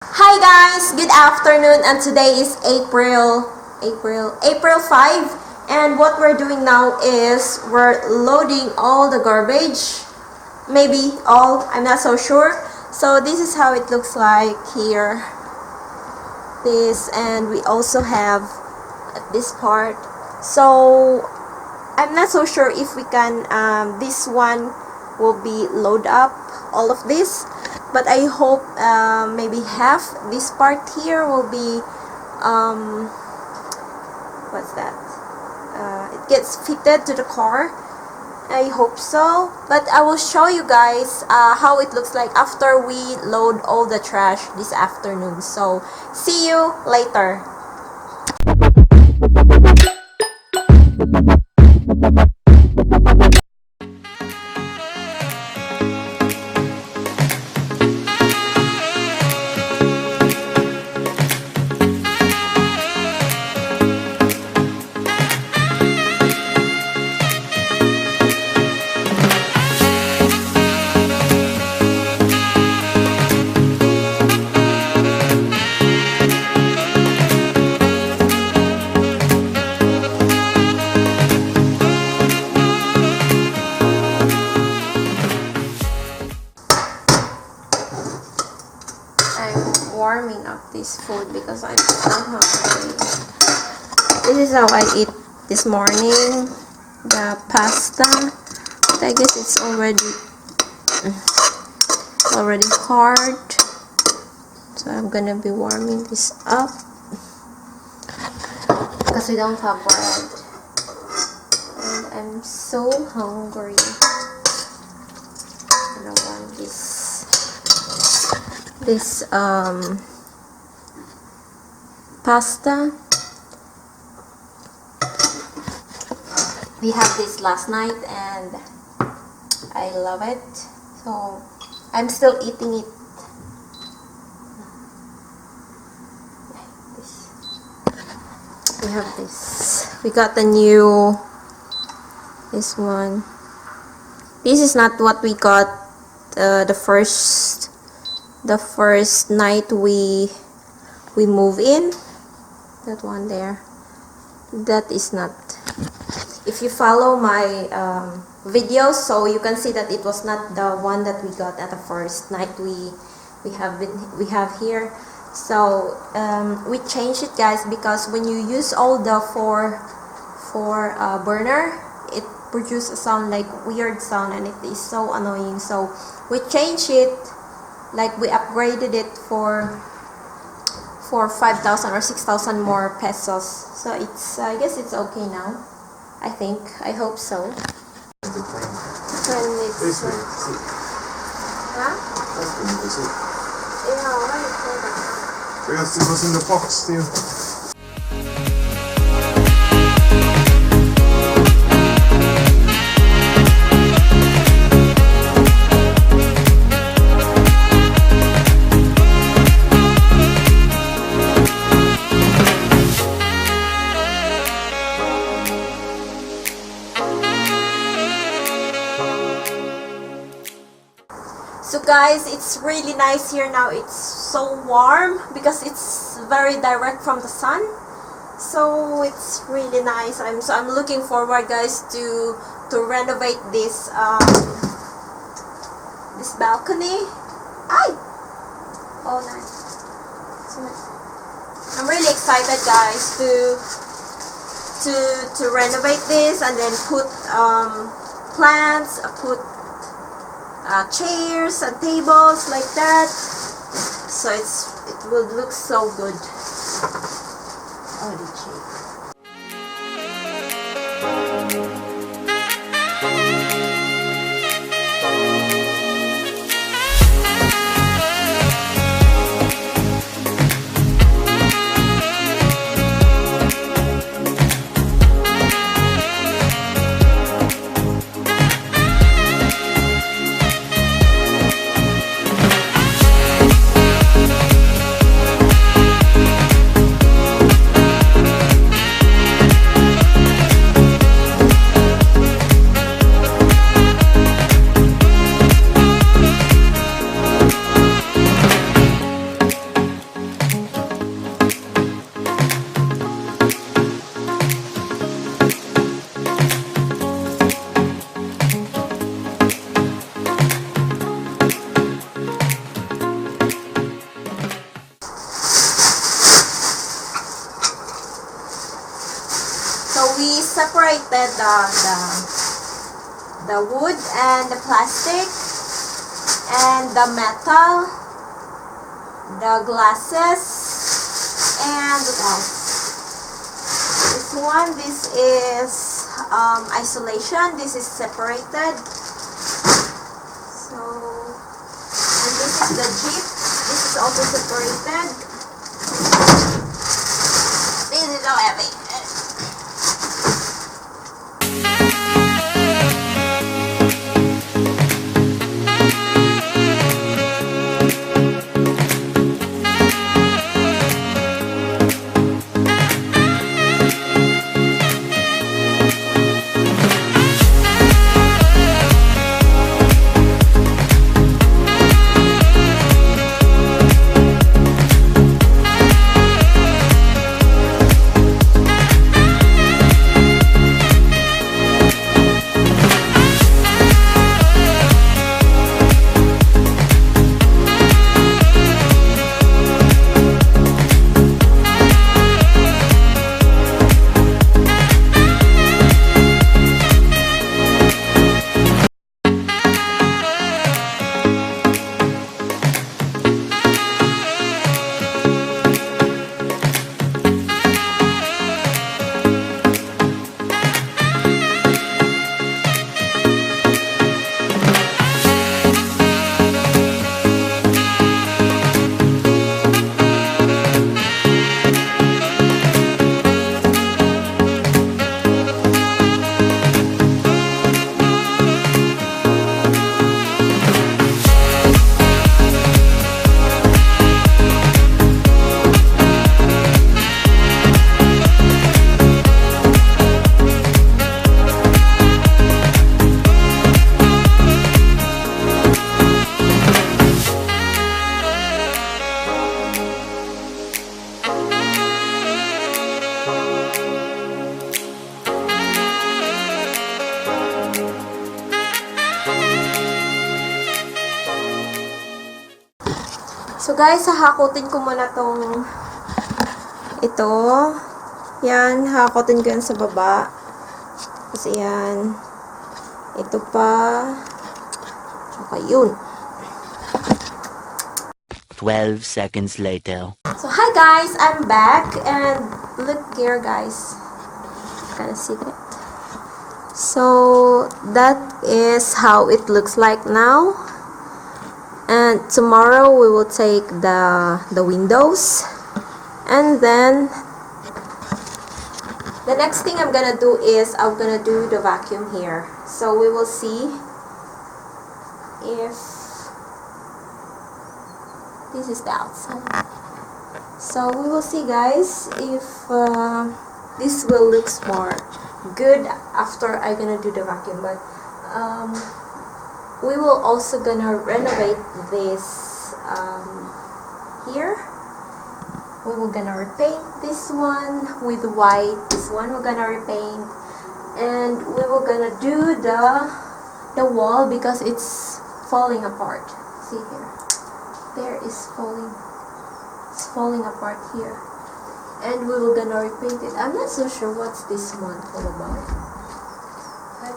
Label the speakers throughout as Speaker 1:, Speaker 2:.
Speaker 1: Hi guys, good afternoon, and today is April 5, and what we're doing now is we're loading all the garbage, maybe all, I'm not so sure. So this is how it looks like here, this, and we also have this part. So I'm not so sure if we can, this one will be load up all of this, but I hope maybe half this part here will be what's that, it gets fitted to the car. I hope so, but I will show you guys how it looks like after we load all the trash this afternoon. So see you later. Warming up this food because I'm so hungry. This is how I eat this morning, the pasta, but I guess it's already hard, so I'm gonna be warming this up because we don't have bread and I'm so hungry. I don't want this pasta. We had this last night and I love it, so I'm still eating it. We have this. We got the new, this one. This is not what we got the first night we move in. That one there, that is not. If you follow my videos, so you can see that it was not the one that we got at the first night we have here. So we changed it, guys, because when you use all the four burner, it produces a sound like weird sound and it is so annoying. So we changed it, like we upgraded it for 5,000 or 6,000 more pesos. So it's, I guess it's okay now. I think, I hope so. When it's huh? Yeah, why you say that?
Speaker 2: Because it was in the box still.
Speaker 1: So guys, it's really nice here now. It's so warm because it's very direct from the sun. So it's really nice. I'm looking forward, guys, to renovate this this balcony. Oh, nice. So nice. I'm really excited, guys, to renovate this and then put plants, put chairs and tables like that, so it will look so good. Oh, the chair. separated the wood and the plastic and the metal, the glasses, and what else? This one, this is isolation. This is separated. So, and this is the Jeep. This is also separated. This is so heavy. So guys, hahakutin ko muna tong ito. Yan, hahakutin ko yan sa baba. Kasi yan. Ito pa. Tsaka yun.
Speaker 2: 12 seconds later.
Speaker 1: So hi guys, I'm back. And look here guys. Kind of see that. So that is how it looks like now. And tomorrow we will take the windows, and then the next thing I'm gonna do is I'm gonna do the vacuum here. So we will see if this is the outside. So we will see guys if this will look more good after I'm gonna do the vacuum. But we will also gonna renovate this here. We will gonna repaint this one with white. This one we're gonna repaint, and we will gonna do the wall because it's falling apart. See here, there is falling. It's falling apart here, and we will gonna repaint it. I'm not so sure what's this one all about. I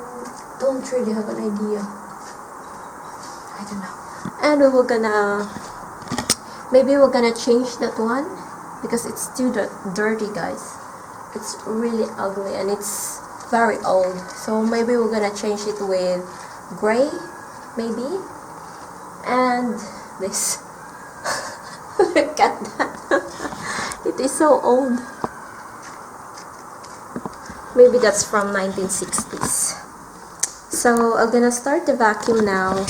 Speaker 1: don't really have an idea. I don't know. And we were gonna, maybe we're gonna change that one because it's too dirty guys. It's really ugly and it's very old. So maybe we're gonna change it with gray, maybe. And this. Look at that. It is so old. Maybe that's from 1960s. So I'm gonna start the vacuum now.